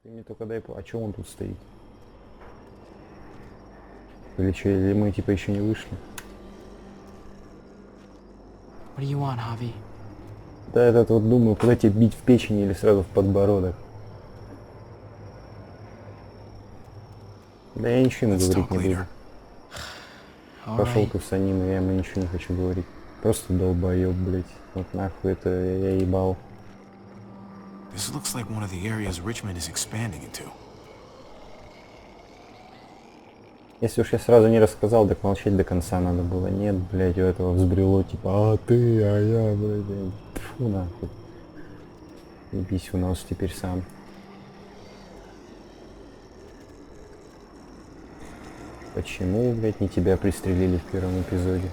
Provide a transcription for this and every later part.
Ты мне только дай... А чё он тут стоит? Или что, или мы типа еще не вышли? What do you want, Javi? Да, этот вот думаю, куда тебе бить, в печень или сразу в подбородок. Да я ничего ему говорить не буду. Пошел ты в санину, я ему ничего не хочу говорить. Просто долбоёб, блять. Вот нахуй это я ебал. This looks like one of the areas Richmond is expanding into. Если уж я сразу не рассказал, так молчать до конца надо было. Нет, блядь, у этого взбрело, типа, а ты, а я, блядь. Фу, нахуй. Ебись в нос теперь сам. Почему, блядь, не тебя пристрелили в первом эпизоде?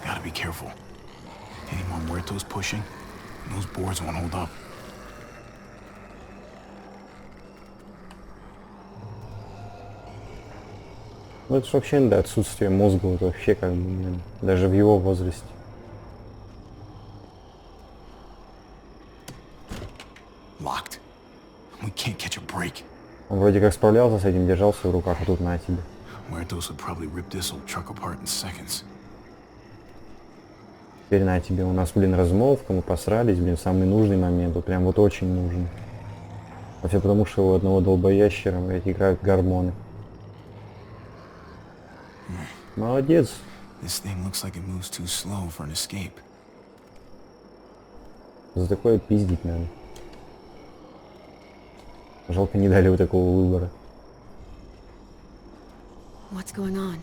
Gotta be careful. Any more muertos pushing, and those boards won't hold up. Ну это ж вообще, да, отсутствие мозга, вот вообще как бы, блин, даже в его возрасте. Locked. We can't catch a break. Он вроде как справлялся с этим, держался в руках, а тут на тебе. Muertos would probably rip this old truck apart in seconds. Теперь на тебе. У нас, блин, размолвка, мы посрались, блин, самый нужный момент, вот прям вот очень нужный. А все потому, что у одного долбоящера, блядь, играют гормоны. Молодец. This thing looks like it moves too slow for an escape. За такое пиздить надо. Жалко, не дали вот такого выбора. What's going on?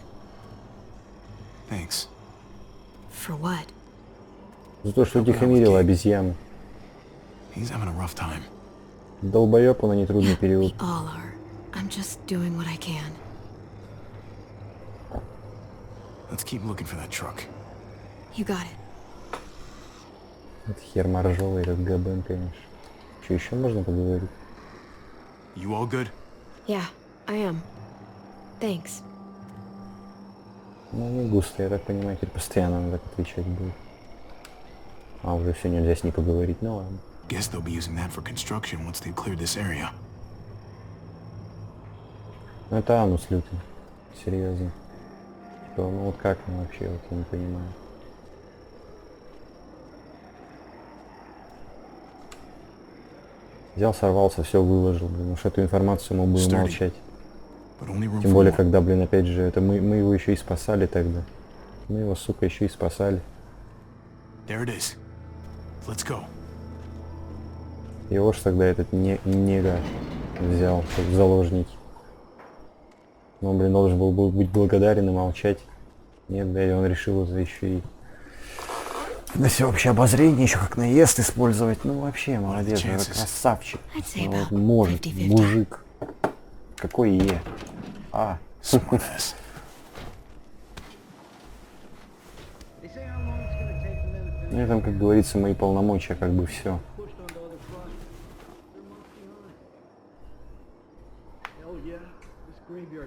Thanks. For what? За то, что утихомирила обезьяну. He's having a rough time. Долбоёб, он, а не трудный We период. all are. I'm just doing what I can. Let's keep looking for that truck. You got it. Это хер моржовый, этот габен, конечно. Что, еще можно поговорить? You all good? Yeah, I am. Thanks. Ну, не густо, я так понимаю, теперь постоянно надо так отвечать будет. А, уже все, нельзя с ней поговорить, ну ладно. Guess they'll be using that for construction once they've cleared this area. Ну, это анус лютый. Серьезно. Типа, ну вот как он вообще, вот я не понимаю. Взял, сорвался, все выложил, блин. Уж эту информацию мы будем молчать. Тем более, когда, блин, опять же, это мы его еще и спасали тогда. Мы его, сука, еще и спасали. There it is. Let's go. Его ж тогда этот нега взял, как в заложники. Но он, блин, должен был быть благодарен и молчать. Нет, да, и он решил это еще и на всеобщее обозрение, еще как наезд использовать. Ну, вообще, молодец, это красавчик. Ну, вот может, мужик. Какой Е? А. Ну, и там, как говорится, мои полномочия, как бы все.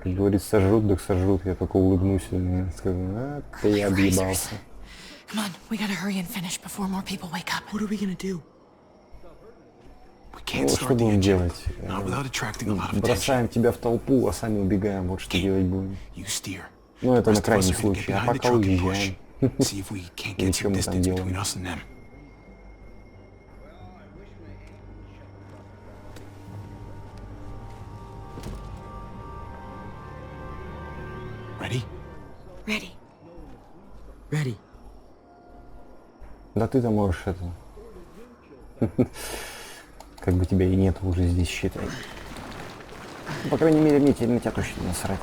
Как говорится, сожрут, так сожрут. Я только улыбнусь и скажу, а, ты объебался. Come on, we gotta hurry and finish before more people wake up. What are we gonna do? We can't Ну, start что the будем engine. делать? Not without attracting a lot of attention. Бросаем тебя в толпу, а сами убегаем. Вот что делать будем. You steer. Ну, это на Rest of us крайний are gonna get случай. А behind the пока truck and push. уезжаем. See if we can't Или get что some мы там distance делаем? between us and them. Ready? Ready. Ready. Да ты-то можешь это... Как бы тебя и нет уже здесь, считай. Ну, по крайней мере, мне теперь на тебя точно насрать.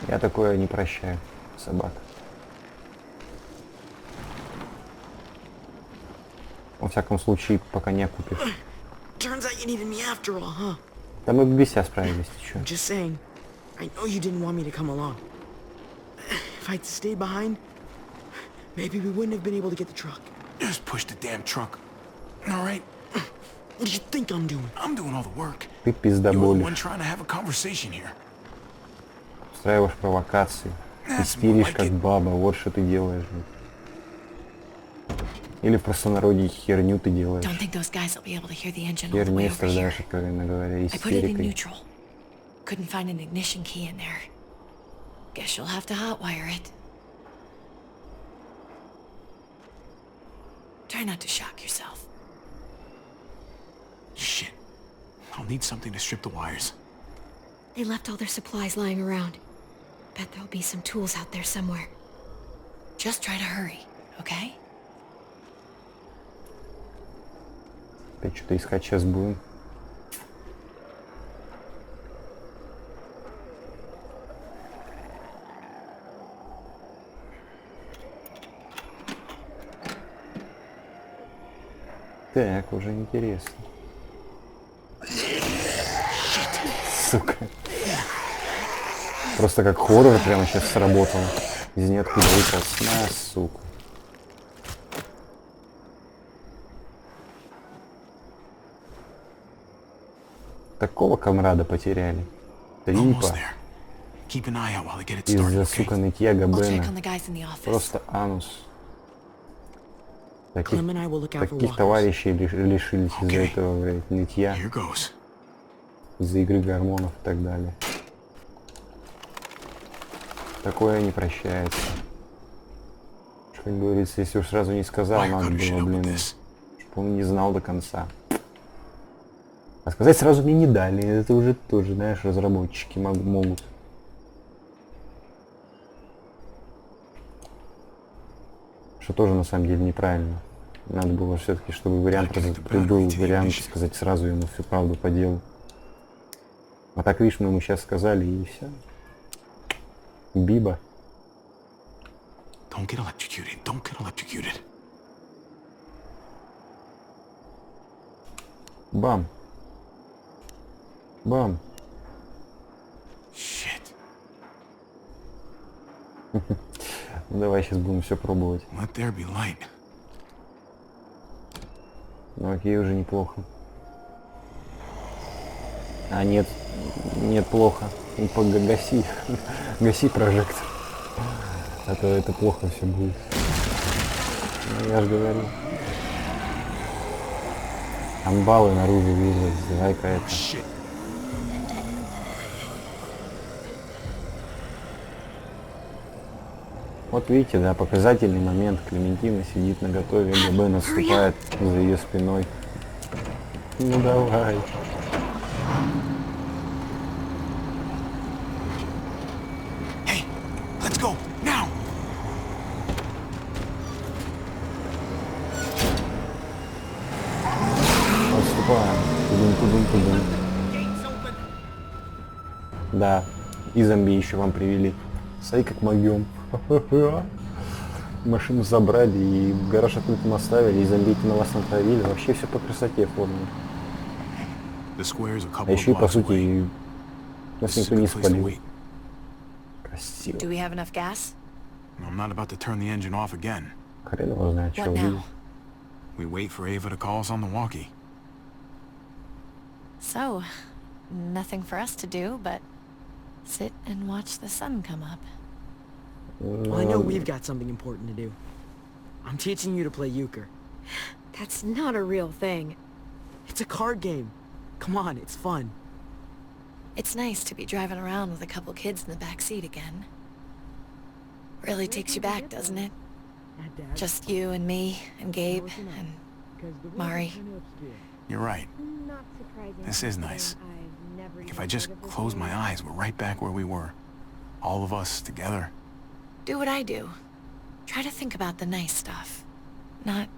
Я такое не прощаю, собак. Во всяком случае, пока не окупишь. Turns out you needed me after all, huh? Да мы бы без тебя справились, ты чё? Just saying. I know you didn't want me to come along. If I'd stayed behind, maybe we wouldn't have been able to get the truck. Just push the damn truck. All right? What do you think I'm doing? I'm doing all the work. Ты You're the пиздоболишь. one trying to have a conversation here. Устраиваешь провокации. That's more Истеришь like как it. баба, вот что ты делаешь. Или в простонародье херню ты делаешь. Don't think those guys will be able to hear the engine all the way Херней over here. страдаешь, откровенно говоря, I put it in истерикой. neutral. Couldn't find an ignition key in there. Guess you'll have to hotwire it. Try not to shock yourself. Shit. I'll need something to strip the wires. They left all their supplies lying around. Bet there'll be some tools out there somewhere. Just try to hurry, okay? Опять что-то искать сейчас будем. Так, уже интересно. Сука. Просто как хоррор прямо сейчас сработал. Из ниоткуда выполз. На, сука. Такого комрада потеряли. Трипа. Из-за, сука, нытья I'll check Габена. on the guys in the office. Просто анус. Таких, Clem and I will look out for таких walkers. товарищей лишились из-за этого, блядь, нытья. Here goes. Из-за игры гормонов и так далее. Такое не прощается. Как говорится, если уж сразу не сказал, надо было, блин, чтобы он не знал до конца. А сказать сразу мне не дали, это уже тоже, знаешь, разработчики могут. Что тоже на самом деле неправильно. Надо было все-таки, чтобы вариант был вариант сказать сразу ему всю правду по делу. А так, видишь, мы ему сейчас сказали и все. Биба. Don't get electrocuted. Don't get electrocuted. Бам. Бам. Shit. Ну, давай сейчас будем все пробовать. Let there be light. Ну окей, уже неплохо. А нет, нет, плохо. Гаси, гаси прожектор. А то это плохо все будет. Ну, я же говорю. Амбалы наружу вылазят, давай-ка это. Shit. Вот видите, да, показательный момент. Клементина сидит на готове, ГБ наступает за ее спиной. Ну давай. Hey, let's go now. Отступаем. Тудум-тудум-тудум. Да, и зомби еще вам привели. Смотри, как могем. Машину забрали и гараж открытым оставили, и зомбики на вас натравили. Вообще все по красоте оформлено. А еще и по сути нас никто не спалил. Красиво. Do we have enough gas? I'm not about to turn the engine off again. Хрен его знает, что What увидел. now? We wait for Ava to call us on the walkie. So, nothing for us to do but sit and watch the sun come up. Well, I know we've got something important to do. I'm teaching you to play euchre. That's not a real thing. It's a card game. Come on, it's fun. It's nice to be driving around with a couple kids in the back seat again. Really takes you back, doesn't it? Just you and me and Gabe and Mari. You're right. This is nice. If I just close my eyes, we're right back where we were. All of us together. Do what I do. Try to think about the nice stuff. Not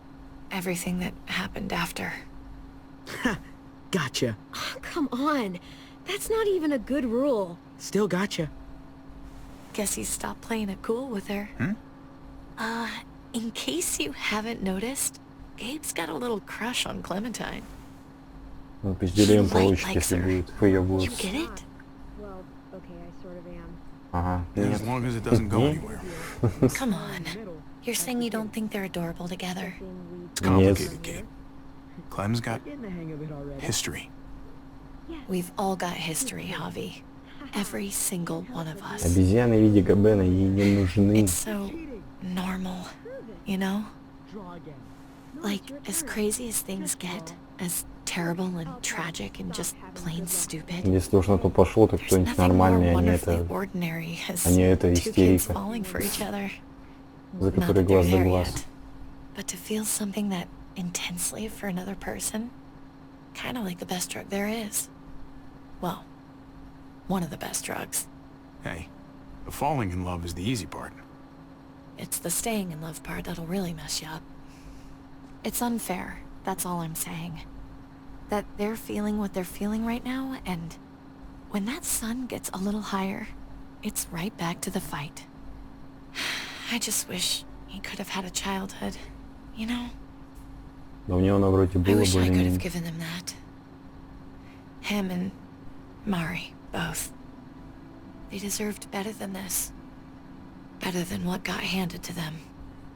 everything that happened after. Gotcha. Oh, come on. That's not even a good rule. Still gotcha. Guess he stopped playing it cool with her. In case you haven't noticed, Gabe's got a little crush on Clementine. Ну, пизделем He получит, likes если her. будет You выебываться. get it? Well, okay, I sort of am. Ага, As нет. long as it doesn't go anywhere. Come on. You're saying you don't think they're adorable together? It's complicated, Gabe. Clem's got Getting the hang of it already. history. We've all got history, Javi. Every single one of us. Обезьяны в виде Габена ей не нужны. It's so normal, you know? Draw again. Like, as crazy as things get, as terrible and tragic and just plain stupid, Если уж на то пошло, то there's кто-нибудь nothing more нормальный, wonderfully ordinary as а не эта two kids истерика, falling for each other. за Not которой that they're глаз да there глаз. yet, but to feel something that intensely for another person, kind of like the best drug there is. Well, one of the best drugs. Hey, the falling in love is the easy part. It's the staying in love part that'll really mess you up. It's unfair, that's all I'm saying. That they're feeling what they're feeling right now, and when that sun gets a little higher, it's right back to the fight. I just wish he could have had a childhood, you know? Но у него на вроде I было wish I could have более-менее. given them that. Him and Mari, both. They deserved better than this. Better than what got handed to them.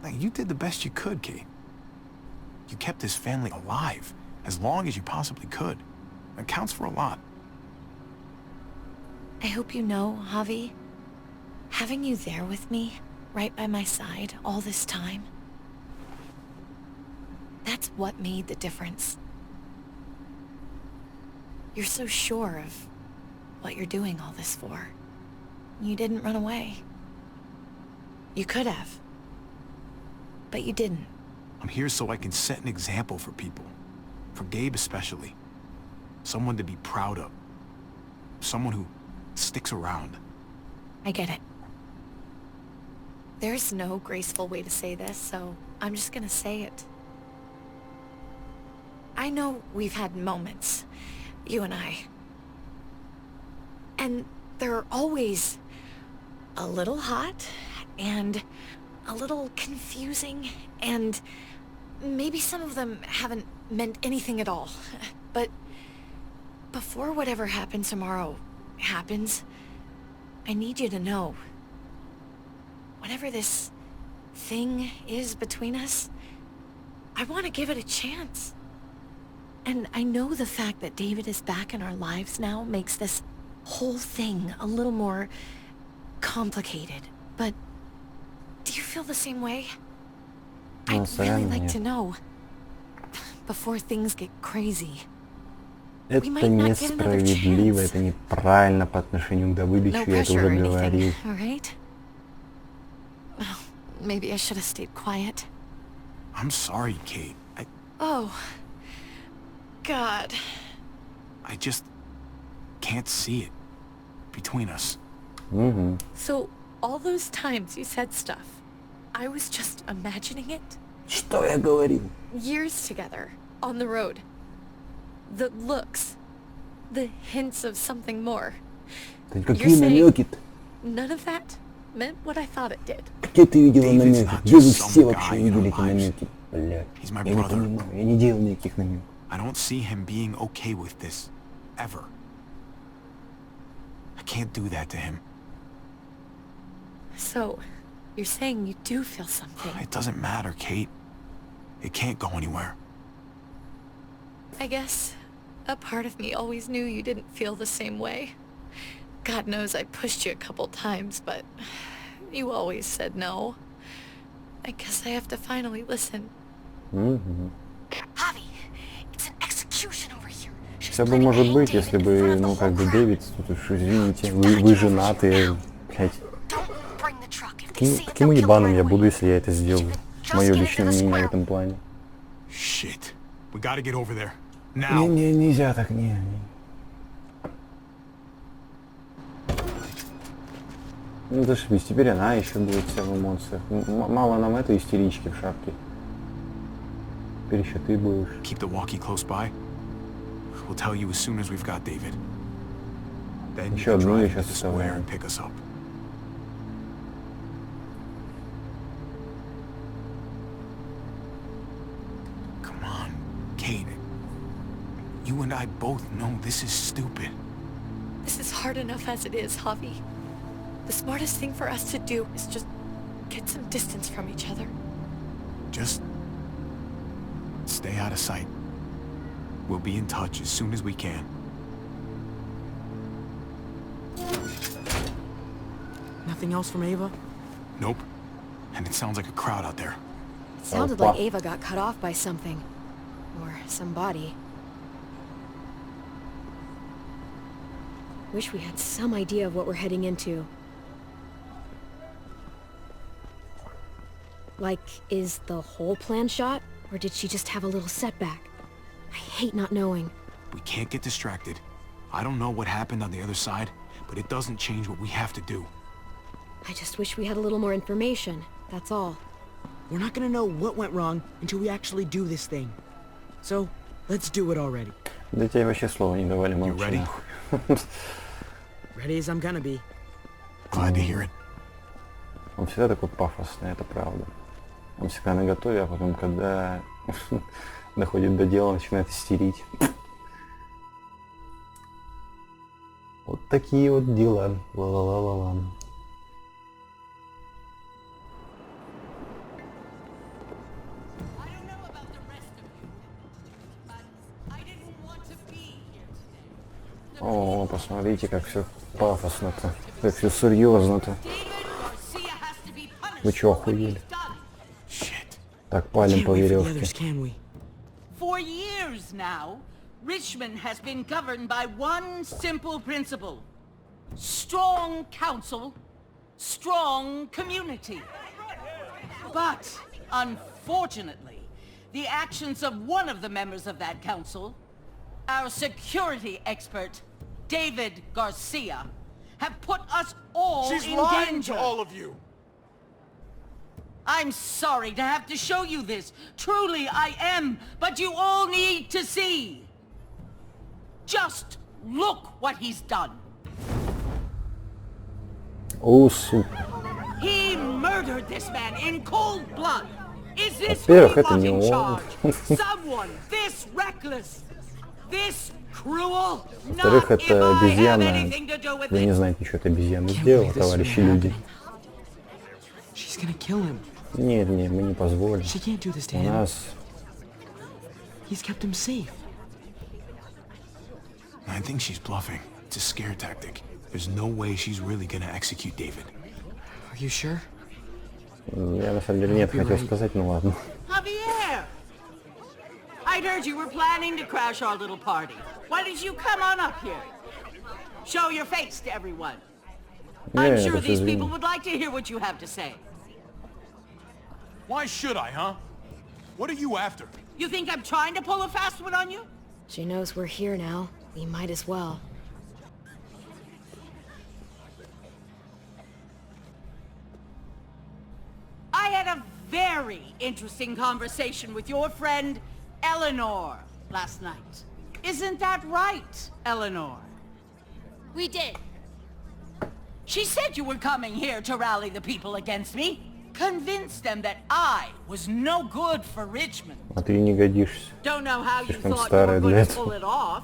Like, you did the best you could, Kate. You kept this family alive as long as you possibly could. That counts for a lot. I hope you know, Javi, having you there with me, right by my side, all this time, that's what made the difference. You're so sure of what you're doing all this for. You didn't run away. You could have. But you didn't. I'm here so I can set an example for people. For Gabe especially. Someone to be proud of. Someone who sticks around. I get it. There's no graceful way to say this, so I'm just gonna say it. I know we've had moments, you and I. And they're always a little hot, and a little confusing, and maybe some of them haven't meant anything at all. But before whatever happens tomorrow happens, I need you to know, whatever this thing is between us, I want to give it a chance. And I know the fact that David is back in our lives now makes this whole thing a little more complicated, but do you feel the same way? I'd really like to know, before things get crazy. Это несправедливо, это неправильно по отношению к Давыдовичу, No я это pressure or уже anything, говорил. all right? Well, maybe I should have stayed quiet. I'm sorry, Kate. Oh, God. I just can't see it between us. Угу. So, all those times you said stuff, I was just imagining it? Что я говорил? Years together, on the road. The looks. The hints of something more. Да какие намеки-то? None of that meant what I thought it did. Где ты видела David's намеки? not Где вы just все some вообще guy in видели our эти lives. намеки? Блядь, He's my я не brother. понимаю, я не делал никаких намеков. I don't see him being okay with this. Ever. I can't do that to him. So, you're saying you do feel something. It doesn't matter, Kate. It can't go anywhere. I guess a part of me always knew you didn't feel the same way. God knows I pushed you a couple times, but you always said no. I guess I have to finally listen. Угу. Javi, it's an execution over here. Все бы может быть, если бы, ну, как бы Дэвид, тут уж извините, вы женаты, блядь. Каким ебаным я буду, если я это сделаю? Мое личное мнение в этом плане. Shit. We gotta get over there. Now. Не, нельзя так, не. Ну зашибись, теперь она еще будет вся в эмоциях. Мало нам этой истерички в шапке. Теперь еще ты будешь. Keep the walkie close by. We'll tell you as soon as we've got David. Then you Еще can одну я drive to сейчас the square оставляю. and pick us up. Come on, Kate. You and I both know this is stupid. This is hard enough as it is, Javi. The smartest thing for us to do is just get some distance from each other. Just stay out of sight. We'll be in touch as soon as we can. Nothing else from Ava? Nope. And it sounds like a crowd out there. Sounded like Ava got cut off by something. Or somebody. Wish we had some idea of what we're heading into. Like, is the whole plan shot? Or did she just have a little setback? I hate not knowing. We can't get distracted. I don't know what happened on the other side, but it doesn't change what we have to do. I just wish we had a little more information, that's all. We're not gonna know what went wrong until we actually do this thing. So, let's do it already. Да тебе вообще слова не давали, You молчи ready? нахуй. Ready as I'm gonna be. Glad to hear it. Он всегда такой пафосный, это правда. Он всегда наготове, а потом, когда доходит до дела, начинает истерить. Вот такие вот дела. Ла-ла-ла-ла-ла. О, посмотрите, как все пафосно-то, как все серьезно-то. Вы чё, охуели? Так, палим Can't по wait for the веревке. others, can we? For years now, Richmond has been governed by one simple principle. Strong council, strong community. But, unfortunately, the actions of one of the members of that council, our security expert, David Garcia, have put us all She's in lying danger. to all of you. I'm sorry to have to show you this. Truly, I am. But you all need to see. Just look what he's done. О, сука. He murdered this man in cold blood. Is this Во-первых, who he это was не in он. charge? Someone this reckless, this cruel. Во-вторых, Not if это I have обезьяна. anything to do with Вы не it. знаете, что это обезьяна Can't сделала, believe this is товарищи really люди. happening. She's gonna kill him. Нет, нет, мы не позволим. She can't do this to У him. нас... He's kept him safe. I think she's bluffing. It's a scare tactic. There's no way she's really gonna execute David. Are you sure? Я на самом деле нет, хотел сказать, ну ладно. Javier! I'd heard you were planning to crash our little party. Why did you come on up here? Show your face to everyone. I'm sure these people would like to hear what you have to say. Why should I, huh? What are you after? You think I'm trying to pull a fast one on you? She knows we're here now. We might as well. I had a very interesting conversation with your friend Eleanor last night. Isn't that right, Eleanor? We did. She said you were coming here to rally the people against me. Convince them that I was no good for Richmond. А ты не годишься. Don't know how you Слишком thought you старая were для going to этого. pull it off.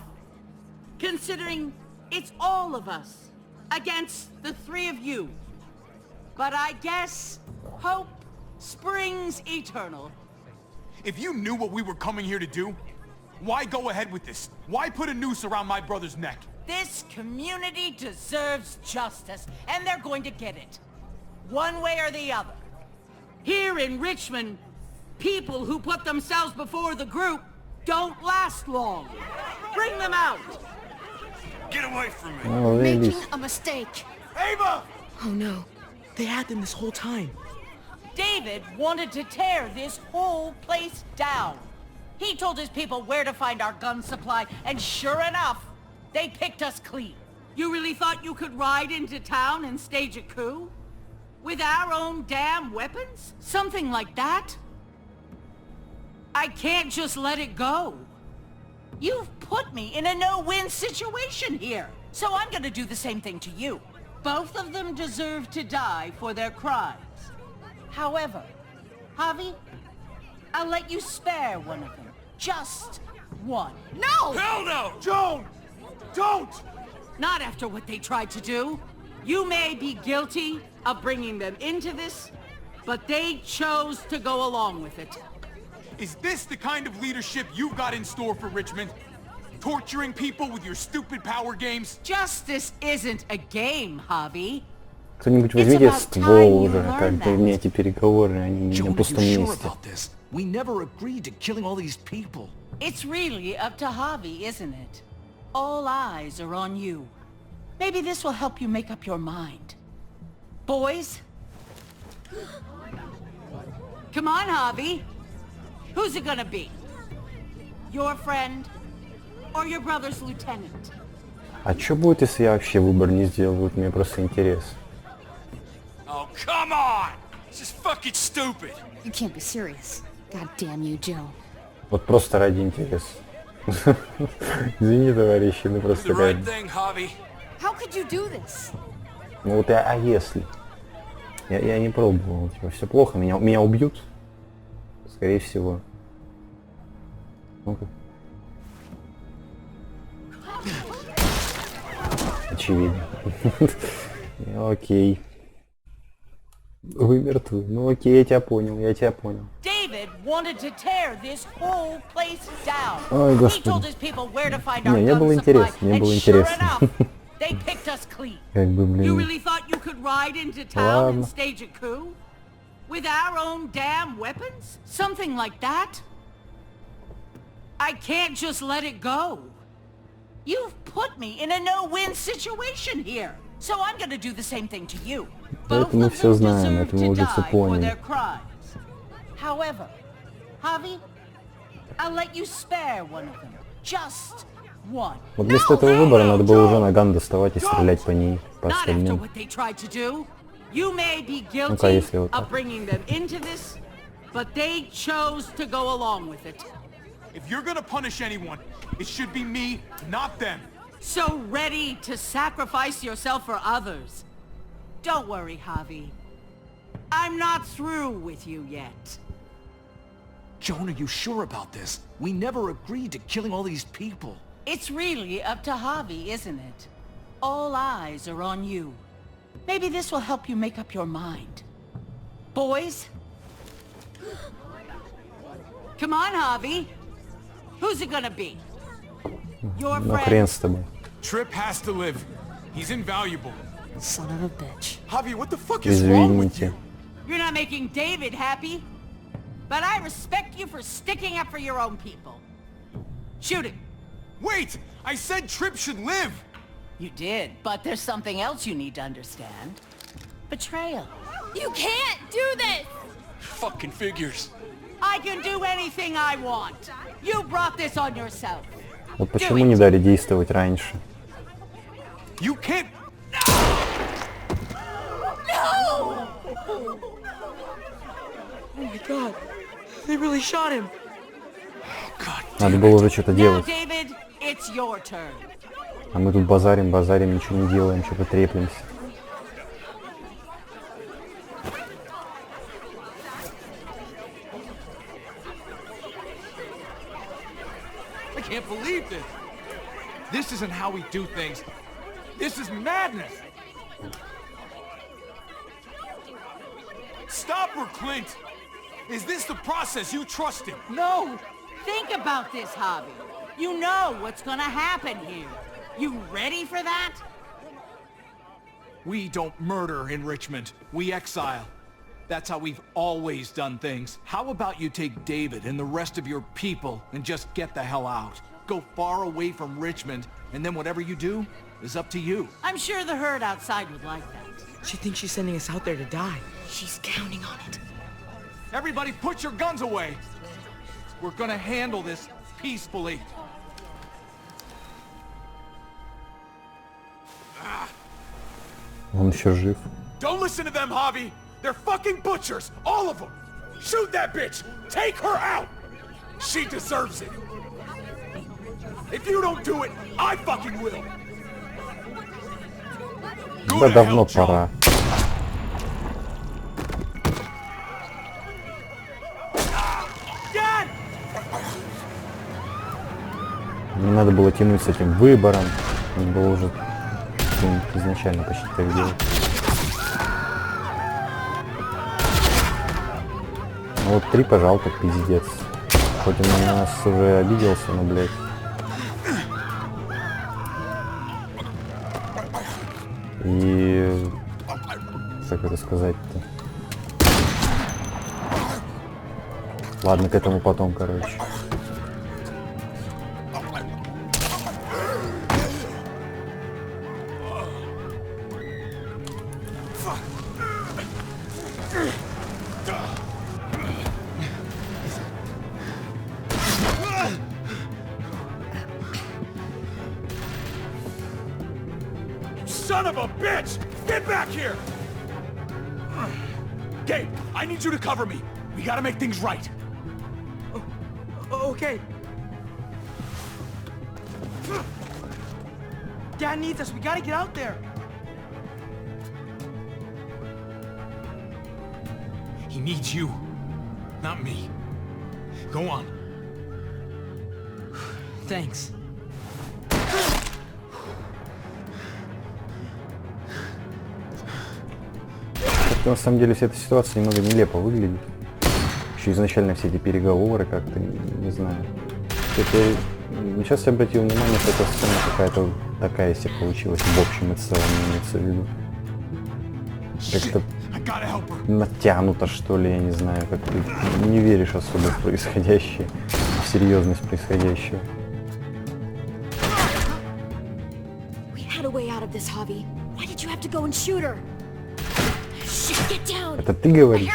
Considering it's all of us against the three of you. But I guess hope springs eternal. If you knew what we were coming here to do, why go ahead with this? Why put a noose around my brother's neck? This community deserves justice, and they're going to get it. One way or the other. Here in Richmond, people who put themselves before the group don't last long. Bring them out. Get away from me! Ну, заебись. Making a mistake. Ava! Oh no. They had them this whole time. David wanted to tear this whole place down. He told his people where to find our gun supply, and sure enough, they picked us clean. You really thought you could ride into town and stage a coup? With our own damn weapons? Something like that? I can't just let it go. You've put me in a no-win situation here, so I'm gonna do the same thing to you. Both of them deserve to die for their crimes. However, Javi, I'll let you spare one of them. Just one. No! Hell no! Joan! Don't! Not after what they tried to do. You may be guilty of bringing them into this, but they chose to go along with it. Is this the kind of leadership you've got in store for Richmond? Torturing people with your stupid power games? Justice isn't a game, Javi. Кто-нибудь возьмите ствол уже, как бы мне эти переговоры, они на пустом месте. We never agreed to killing all these people. It's really up to Javi, isn't it? All eyes are on you. Maybe this will help you make up your mind. Boys? Come on, Javi. Who's it gonna be? Your friend? Or your brother's lieutenant? А что будет, если я вообще выбор не сделал? Вот мне просто интерес. Oh, come on! This is fucking stupid. You can't be serious. God damn you, Joe. Вот просто ради интереса. Извини, товарищи, ну просто The right такая... thing, Javi. How could you do this? Ну вот а если? Я не пробовал, типа, все плохо, меня убьют? Скорее всего. Ну-ка. Очевидно. Окей. Вы мертвы. Ну окей, я тебя понял. David wanted to tear this whole place down. Ой, He господи. told his people where to find our Мне gun было supply, интересно, мне and было sure интересно. enough, they picked us clean. Как бы, You блин. really thought you could ride into town Ладно. and stage a coup? With our own damn weapons? Something like that? I can't just let it go. You've put me in a no-win situation here. So I'm gonna do the same thing to you. Both Это мы of все them знаем, deserve это мы to уже die все for поняли. their crimes. However, Javi, I'll let you spare one of them. Just one. Вот вместо этого выбора надо было уже наган доставать и стрелять по ней, по Not after остальным. what they tried to do. You may be Ну-ка, guilty если вот так. of bringing them into this, but they chose to go along with it. If you're gonna punish anyone, it should be me, not them. So ready to sacrifice yourself for others. Don't worry, Javi. I'm not through with you yet. Joan, are you sure about this? We never agreed to killing all these people. It's really up to Javi, isn't it? All eyes are on you. Maybe this will help you make up your mind. Boys? Come on, Javi. Who's it gonna be? Your Ну хрен friend? с тобой. Trip has to live. He's invaluable. Son of a bitch. Javi, what the fuck is wrong with Извините. you? You're not making David happy. But I respect you for sticking up for your own people. Shoot him. Wait! I said Trip should live! You did, but there's something else you need to understand. Betrayal. You can't do this! Fucking figures. I can do anything I want. You brought this on yourself. Вот почему не дали действовать раньше? You can't... Oh my god. They really shot him. Надо было уже что-то Now, делать. David, it's your turn. А мы тут базарим, ничего не делаем, что-то треплемся. I can't believe this. This isn't how we do things. This is madness. Stop her, Clint! Is this the process you trusted? No! Think about this, Javi. You know what's gonna happen here. You ready for that? We don't murder in Richmond. We exile. That's how we've always done things. How about you take David and the rest of your people and just get the hell out? Go far away from Richmond, and then whatever you do is up to you. I'm sure the herd outside would like that. She thinks she's sending us out there to die. She's counting on it. Everybody put your guns away. We're gonna handle this peacefully. Он еще жив. Don't listen to them, Javi! They're fucking butchers! All of them! Shoot that bitch! Take her out! She deserves it! If you don't do it, I fucking will! Go Да to давно hell, John. пора. Dad! Не надо было тянуть с этим выбором. Надо было уже изначально почти так делать. Ну вот 3, пожалуйста, пиздец. Хоть он на нас уже обиделся, но, блядь. И как это сказать-то. Ладно, к этому потом, короче. Son of a bitch! Get back here! Gabe, I need you to cover me. We gotta make things right. Okay. Dad needs us. We gotta get out there. He needs you, not me. Go on. Thanks. Как-то на самом деле вся эта ситуация немного нелепо выглядит. Еще изначально все эти переговоры как-то, не знаю. Это... Сейчас я обратил внимание, что эта сцена какая-то такая себе получилась в общем и целом, имеется в виду. Как-то натянуто, что ли, я не знаю, как ты не веришь особо в происходящее, в серьезность происходящего. Это ты говоришь?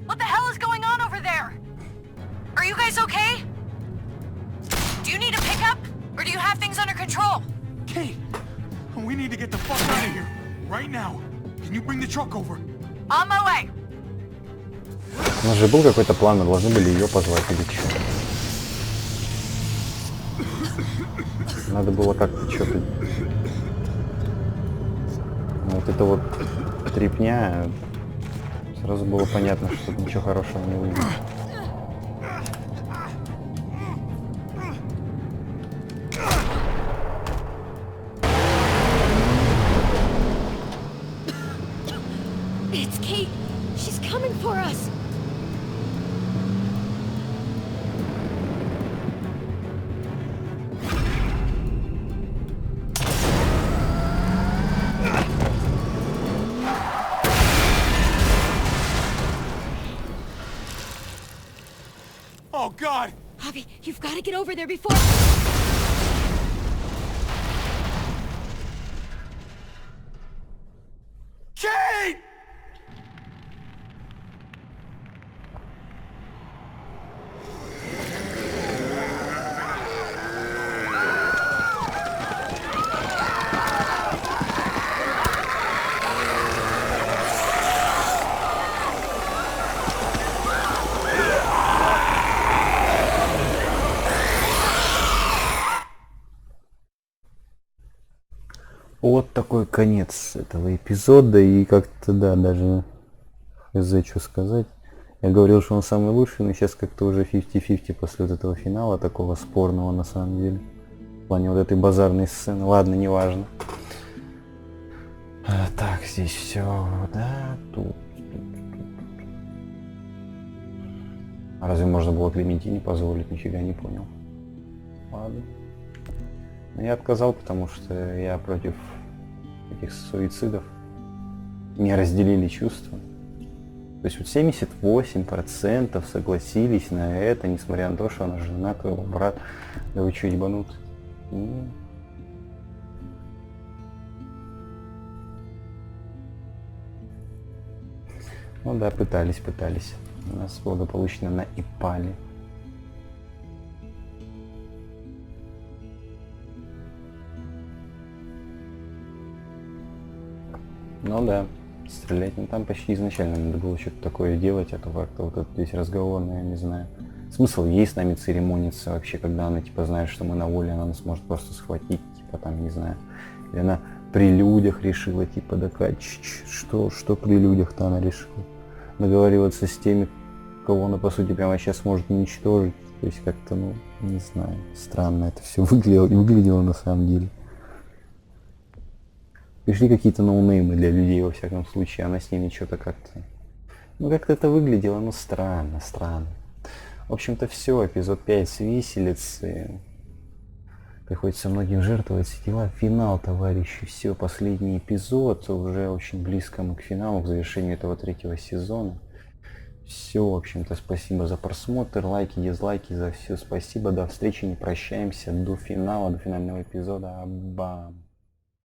What the hell is going on over there? Are you guys okay? Do you need a pickup? Or do you have things under control? Kate, we need to get the fuck out of here. Right now. Can you bring the truck over? On my way. У нас же был какой-то план, мы должны были ее позвать или что? Надо было как-то что-то... Вот это вот трепня... Сразу было понятно, что тут ничего хорошего не выйдет. It's Kate. She's coming for us. Oh God! Javi, you've got to get over there before... Kate! Вот такой конец этого эпизода, и как-то, да, даже хз, что сказать. Я говорил, что он самый лучший, но сейчас как-то уже 50-50 после вот этого финала, такого спорного на самом деле. В плане вот этой базарной сцены. Ладно, неважно. Так, здесь все, да, тут. А разве можно было Клементине позволить? Нифига не понял. Ладно. Но я отказал, потому что я против этих суицидов. Не разделили чувства. То есть вот 78% согласились на это, несмотря на то, что она жена твоего брата. Да вы что, ебанут? Ну да, пытались. Нас благополучно наипали. Ну да, стрелять, ну там почти изначально надо было что-то такое делать, а то как-то вот этот весь разговор, ну, я не знаю. Смысл ей с нами церемониться вообще, когда она типа знает, что мы на воле, она нас может просто схватить, типа там, не знаю. Или она при людях решила, типа, доказать, что при людях-то она решила. Договариваться с теми, кого она по сути прямо сейчас может уничтожить. То есть как-то, ну, не знаю, странно это все выглядело на самом деле. Пришли какие-то ноунеймы для людей, во всяком случае, она с ними что-то как-то... Ну, как-то это выглядело, ну, странно. В общем-то, все, эпизод 5 с виселицы. Приходится многим жертвовать, все дела. Финал, товарищи, все, последний эпизод. Уже очень близко мы к финалу, к завершению этого 3-го сезона. Все, в общем-то, спасибо за просмотр, лайки, дизлайки, за все спасибо. До встречи, не прощаемся, до финала, до финального эпизода. Бам!